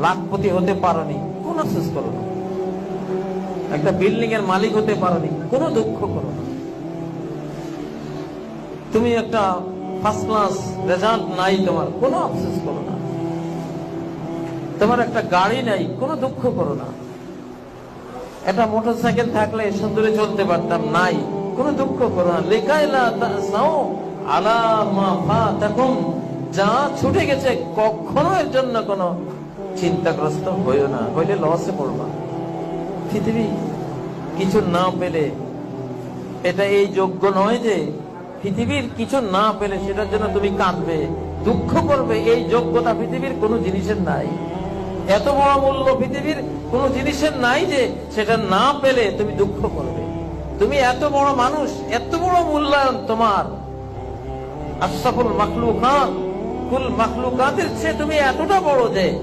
লাখপতি হতে পারোনি, কোন আফসোস করো না। একটা বিল্ডিং এর মালিক হতে পারোনি, কোনো দুঃখ করো না। তুমি একটা ফার্স্ট ক্লাস রেজাল্ট নাই, তোমার কোনো আফসোস করো না। তোমার একটা গাড়ি নাই, কোনো দুঃখ করো না। একটা মোটরসাইকেল থাকলে সুন্দরে চলতে পারতাম, নাই, কোনো দুঃখ করো না। লেখাইলা তাসাও আলা মা ফাতাকুম, যা ছুটে গেছে কখনো এর জন্য কোনো চিন্তাগ্রস্ত হইও না, হইলে লসে পড়বা। পৃথিবী কিছু না পেলে এটা এই যোগ্য নয় যে পৃথিবীর কিছু না পেলে সেটার জন্য তুমি কাঁদবে, দুঃখ করবে। এই যোগ্যতা পৃথিবীর কোনো জিনিসের নাই। এত বড় মূল্য পৃথিবীর কোনো জিনিসের নাই যে সেটা না পেলে তুমি দুঃখ করবে। তুমি এত বড় মানুষ, এত বড় মূল্যায়ন তোমার। আশরাফুল মাখলুকাত, কুল মাখলুকাতের চেয়ে তুমি এতটা বড় যে